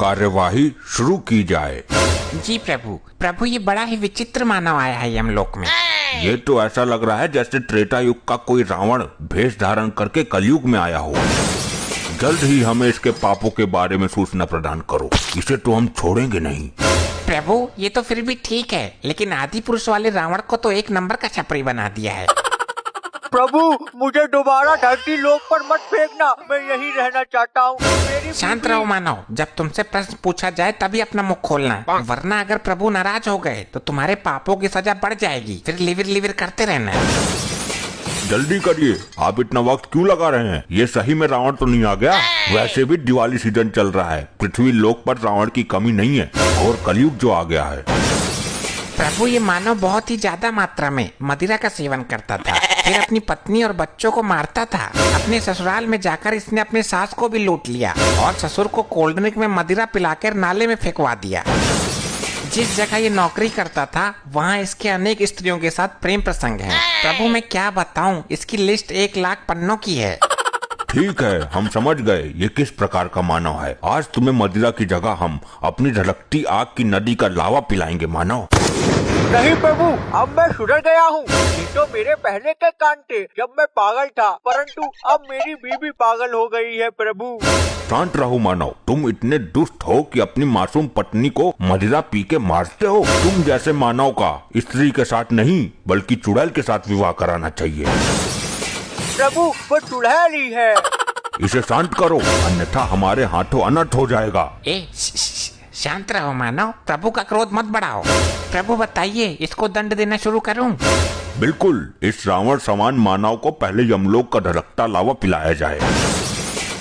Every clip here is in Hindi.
कार्यवाही शुरू की जाए। जी प्रभु। प्रभु ये बड़ा ही विचित्र मानव आया है यमलोक में। ये तो ऐसा लग रहा है जैसे त्रेता युग का कोई रावण भेष धारण करके कलयुग में आया हो। जल्द ही हमें इसके पापों के बारे में सूचना प्रदान करो, इसे तो हम छोड़ेंगे नहीं। प्रभु ये तो फिर भी ठीक है, लेकिन आदि पुरुष वाले रावण को तो एक नंबर का छपरी बना दिया है। प्रभु मुझे दोबारा धरती लोक पर मत फेंकना, मैं यहीं रहना चाहता हूँ। शांत रहो मानव, जब तुमसे प्रश्न पूछा जाए तभी अपना मुख खोलना, वरना अगर प्रभु नाराज हो गए तो तुम्हारे पापों की सजा बढ़ जाएगी, फिर लिविर लिविर करते रहना। जल्दी करिए, आप इतना वक्त क्यों लगा रहे हैं? ये सही में रावण तो नहीं आ गया? वैसे भी दिवाली सीजन चल रहा है, पृथ्वी लोक पर रावण की कमी नहीं है और कलयुग जो आ गया है। प्रभु ये मानव बहुत ही ज्यादा मात्रा में मदिरा का सेवन करता था, फिर अपनी पत्नी और बच्चों को मारता था। अपने ससुराल में जाकर इसने अपने सास को भी लूट लिया और ससुर को कोल्ड ड्रिंक में मदिरा पिलाकर नाले में फेंकवा दिया। जिस जगह ये नौकरी करता था वहाँ इसके अनेक स्त्रियों के साथ प्रेम प्रसंग हैं। प्रभु मैं क्या बताऊँ, इसकी लिस्ट 1 लाख पन्नों की है। ठीक है, हम समझ गए ये किस प्रकार का मानव है। आज तुम्हें मदिरा की जगह हम अपनी झलकती आग की नदी का लावा पिलाएंगे मानव। नहीं प्रभु, अब मैं सुधर गया हूँ। ये तो मेरे पहले के कान थे जब मैं पागल था, परंतु अब मेरी बीवी पागल हो गई है प्रभु। शांत रहो मानव, तुम इतने दुष्ट हो कि अपनी मासूम पत्नी को मदिरा पी के मारते हो। तुम जैसे मानव का स्त्री के साथ नहीं बल्कि चुड़ैल के साथ विवाह कराना चाहिए। प्रभु वो चुड़ैल ही है। इसे शांत करो, अन्यथा हमारे हाथों अनर्थ हो जाएगा। शांत रहो मानव, प्रभु का क्रोध मत बढ़ाओ। प्रभु बताइए इसको दंड देना शुरू करूं? बिल्कुल, इस रावण समान मानव को पहले यमलोक का धड़कता लावा पिलाया जाए।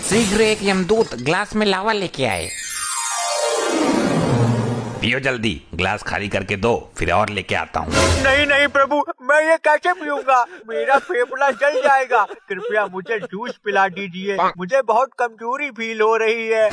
शीघ्र एक यमदूत ग्लास में लावा लेके आए। पियो जल्दी, ग्लास खाली करके दो, फिर और लेके आता हूँ। नहीं नहीं प्रभु, मैं ये कैसे पीऊंगा? मेरा फेफड़ा जल जाएगा। कृपया मुझे जूस पिला दीजिए, मुझे बहुत कमजोरी फील हो रही है।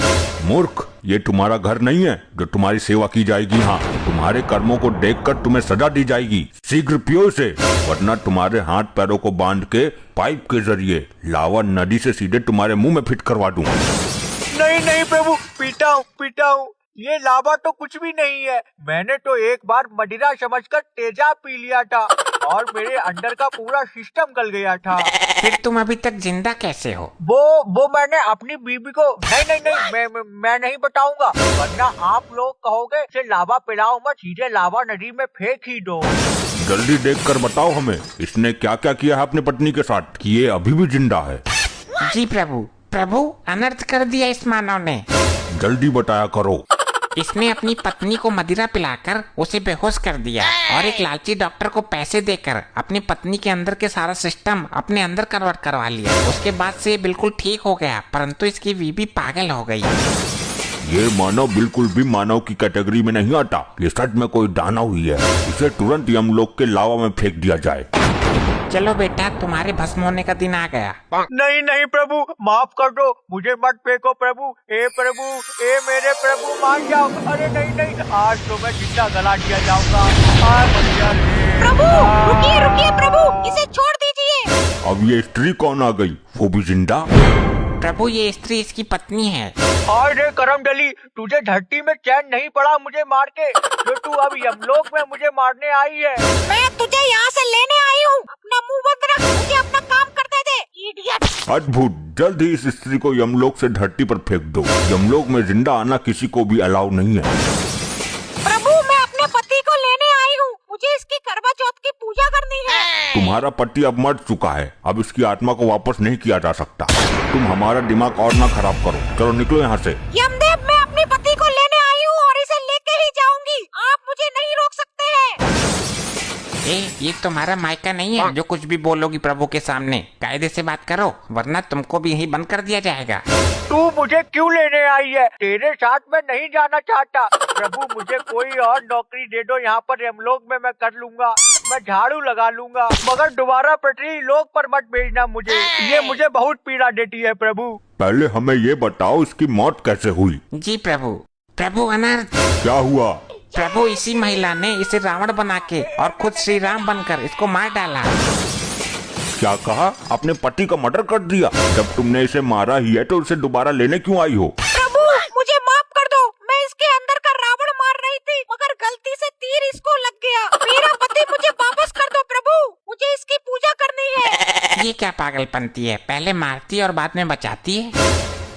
मूर्ख, ये तुम्हारा घर नहीं है जो तुम्हारी सेवा की जाएगी। हाँ, तुम्हारे कर्मों को देखकर तुम्हें सजा दी जाएगी। शीघ्र पियो इसे, वरना तुम्हारे हाथ पैरों को बांध के पाइप के जरिए लावा नदी से सीधे तुम्हारे मुंह में फिट करवा दूं। नहीं नहीं प्रभु, पीता हूँ। ये लावा तो कुछ भी नहीं है। मैंने तो एक बार मदिरा समझकर तेजाब पी लिया था और मेरे अंदर का पूरा सिस्टम गल गया था। फिर तुम अभी तक जिंदा कैसे हो? वो मैंने अपनी बीबी को नहीं, मैं नहीं बताऊंगा, वरना आप लोग कहोगे इसे लावा पिलाओ मत, सीधे लावा नदी में फेंक ही दो। जल्दी देखकर बताओ हमें, इसने क्या क्या किया है अपनी पत्नी के साथ कि ये अभी भी जिंदा है? जी प्रभु अनर्थ कर दिया इस मानव ने। जल्दी बताया करो। इसने अपनी पत्नी को मदिरा पिलाकर उसे बेहोश कर दिया और एक लालची डॉक्टर को पैसे देकर अपनी पत्नी के अंदर के सारा सिस्टम अपने अंदर कन्वर्ट करवा लिया। उसके बाद से ये बिल्कुल ठीक हो गया, परंतु इसकी बीवी पागल हो गई। ये मानव बिल्कुल भी मानव की कैटेगरी में नहीं आता, ये सच में कोई दानव ही है। इसे तुरंत यमलोक के लावा में फेंक दिया जाए। चलो बेटा, तुम्हारे भस्म होने का दिन आ गया। नहीं प्रभु, माफ कर दो, मुझे मत फेंको प्रभु। ए मेरे प्रभु, मान जाओ। अरे नहीं, आज तो मैं जिंदा गला दिया जाऊंगा। प्रभु रुकिए प्रभु, इसे छोड़ दीजिए। अब ये स्त्री कौन आ गई, वो भी जिंदा? प्रभु ये स्त्री इसकी पत्नी है। अरे करम डली, तुझे धरती में चैन नहीं पड़ा मुझे मार के, जो तू अब यमलोक में मुझे मारने आई है। मैं तुझे यहाँ से लेने आई हूँ, अपना मुंह बंद रख, मुझे अपना काम करते दे, इडियट। अद्भुत, जल्द ही इस स्त्री को यमलोक से धरती पर फेंक दो। यमलोक में जिंदा आना किसी को भी अलाउ नहीं है। प्रभु मैं अपने पति को लेने आई हूँ, मुझे इसकी करवा चौथ की पूजा करनी है। तुम्हारा पति अब मर चुका है, अब इसकी आत्मा को वापस नहीं किया जा सकता। तुम हमारा दिमाग और ना खराब करो, चलो निकलो यहाँ से। यमदेव मैं अपने पति को लेने आई हूँ और इसे लेके ही जाऊंगी, आप मुझे नहीं रोक सकते हैं। ये तुम्हारा मायका नहीं है जो कुछ भी बोलोगी प्रभु के सामने। कायदे से बात करो, वरना तुमको भी यहीं बंद कर दिया जाएगा। तू मुझे क्यों लेने आई है? तेरे साथ मैं नहीं जाना चाहता। प्रभु मुझे कोई और नौकरी दे दो, यहाँ पर यमलोक में मैं कर लूंगा, मैं झाड़ू लगा लूंगा, मगर दोबारा पृथ्वी लोक पर मत भेजना मुझे, ये मुझे बहुत पीड़ा देती है प्रभु। पहले हमें ये बताओ इसकी मौत कैसे हुई? जी प्रभु अनर्थ। क्या हुआ? प्रभु इसी महिला ने इसे रावण बना के और खुद श्री राम बनकर इसको मार डाला। क्या कहा? अपने पति का मर्डर कर दिया? जब तुमने इसे मारा ही है तो उसे दोबारा लेने क्यों आई हो? प्रभु मुझे माफ कर दो, ये क्या पागलपंती है, पहले मारती है और बाद में बचाती है।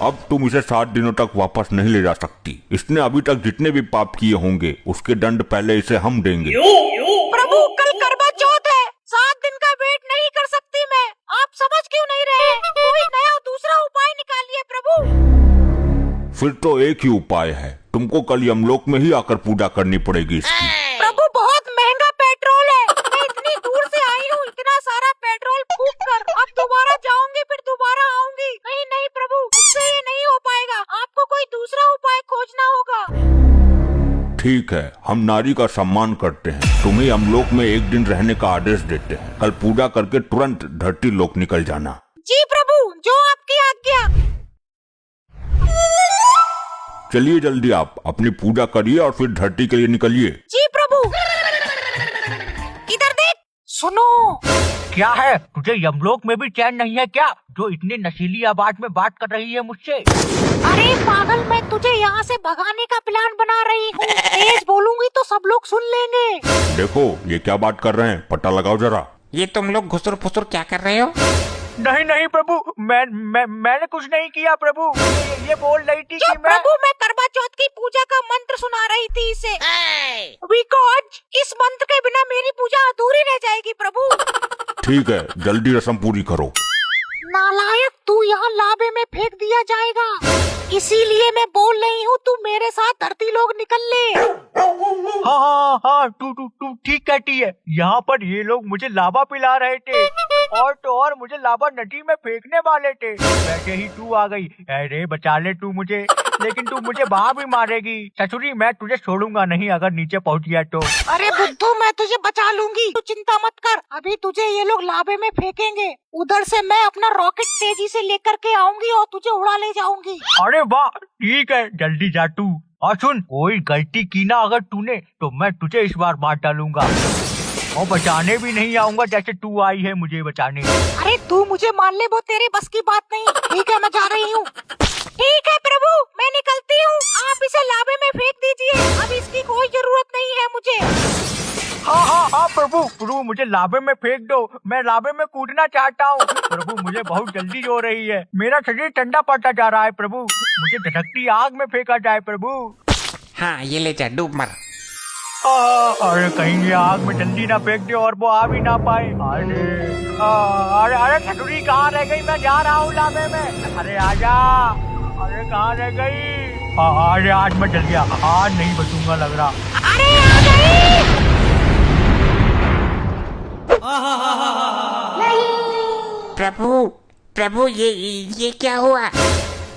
अब तुम इसे 7 दिनों तक वापस नहीं ले जा सकती। इसने अभी तक जितने भी पाप किए होंगे उसके दंड पहले इसे हम देंगे। प्रभु कल करवा चौथ है, 7 दिन का वेट नहीं कर सकती मैं। आप समझ क्यों नहीं रहे? कोई नया दूसरा उपाय निकालिए प्रभु। फिर तो एक ही उपाय है, तुमको कल यमलोक में ही आकर पूजा करनी पड़ेगी इसकी। प्रभु बहुत महंगा पेट्रोल है, मैं इतनी दूर से आई हूँ, इतना सारा पेट्रोल फूक कर अब दोबारा जाऊंगी फिर दोबारा आऊंगी। नहीं नहीं प्रभु, मुझसे ये नहीं हो पाएगा, आपको कोई दूसरा उपाय खोजना होगा। ठीक है, हम नारी का सम्मान करते हैं, तुम्हें यमलोक में एक दिन रहने का आदेश देते हैं। कल पूजा करके तुरंत धरती लोक निकल जाना। जी प्रभु, जो आपकी आज्ञा। चलिए जल्दी आप अपनी पूजा करिए और फिर धरती के लिए निकलिए। जी प्रभु। इधर देख, सुनो। क्या है, तुझे यमलोक में भी चैन नहीं है क्या, जो इतनी नशीली आवाज में बात कर रही है मुझसे? अरे पागल, मैं तुझे यहाँ से भगाने का प्लान बना रही हूँ। तेज बोलूंगी तो सब लोग सुन लेंगे। देखो ये क्या बात कर रहे हैं, पता लगाओ जरा। ये तुम लोग घुसुर फुसुर क्या कर रहे हो? नहीं नहीं प्रभु, मैंने कुछ नहीं किया प्रभु। ये बोल रही थी कि मैं प्रभु, मैं करवा चौथ की पूजा का मंत्र सुना रही थी इसे। बिकॉज इस मंत्र के बिना मेरी पूजा अधूरी रह जाएगी प्रभु। ठीक है, जल्दी रस्म पूरी करो। नालायक, तू यहाँ लाबे में फेंक दिया जाएगा, इसीलिए मैं बोल रही हूँ तू मेरे साथ धरती लोग निकल ले। हाँ हाँ हाँ, तू ठीक कहती है। यहाँ पर ये लोग मुझे लावा पिला रहे थे और तो और मुझे लावा नदी में फेंकने वाले थे। वैसे ही तू आ गई। अरे बचा ले तू मुझे, लेकिन तू मुझे वहाँ भी मारेगी। ससुरी, मैं तुझे छोड़ूंगा नहीं अगर नीचे पहुँच गया तो। अरे बुद्धू, मैं तुझे बचा लूंगी, तू चिंता मत कर। अभी तुझे ये लोग लाबे में फेंकेंगे, उधर से मैं अपना रॉकेट तेजी से लेकर के आऊंगी और तुझे उड़ा ले जाऊंगी। अरे वाह, ठीक है, जल्दी जा तू। और सुन, कोई गलती की ना अगर तूने तो मैं तुझे इस बार मार डालूंगा और बचाने भी नहीं आऊंगा जैसे तू आई है मुझे बचाने। अरे तू मुझे मान ले, वो तेरे बस की बात नहीं। ठीक है, मैं जा रही हूँ। ठीक है प्रभु, मैं निकलती हूँ। आप इसे लाबे में फेंक दीजिए, अब इसकी कोई जरूरत नहीं है मुझे। हाँ हाँ हाँ प्रभु, मुझे लाबे में फेंक दो, मैं लाबे में कूदना चाहता हूँ। प्रभु, मुझे बहुत जल्दी हो रही है, मेरा शरीर ठंडा पड़ता जा रहा है प्रभु, मुझे धधकती आग में फेंका जाए प्रभु। हाँ ये ले जा, डूब मर। अरे कहीं ये आग में जल्दी ना फेंक दे और वो आ भी ना पाए। अरे अरे खटुरी कहाँ रह गई, मैं जा रहा हूँ लाबे में। अरे आजा, अरे कहाँ रह गई? अरे आज मैं जल गया, आज नहीं बचूंगा लग रहा। अरे आ गई। प्रभु ये क्या हुआ?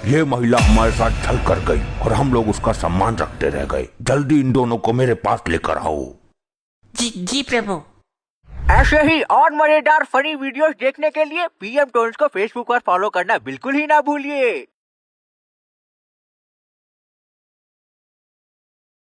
ये महिला हमारे साथ छल कर गई और हम लोग उसका सम्मान रखते रह गए। जल्दी इन दोनों को मेरे पास लेकर आओ। जी प्रभु। ऐसे ही और मजेदार फनी वीडियोस देखने के लिए PM टोन्स को फेसबुक पर फॉलो करना बिल्कुल ही ना भूलिए।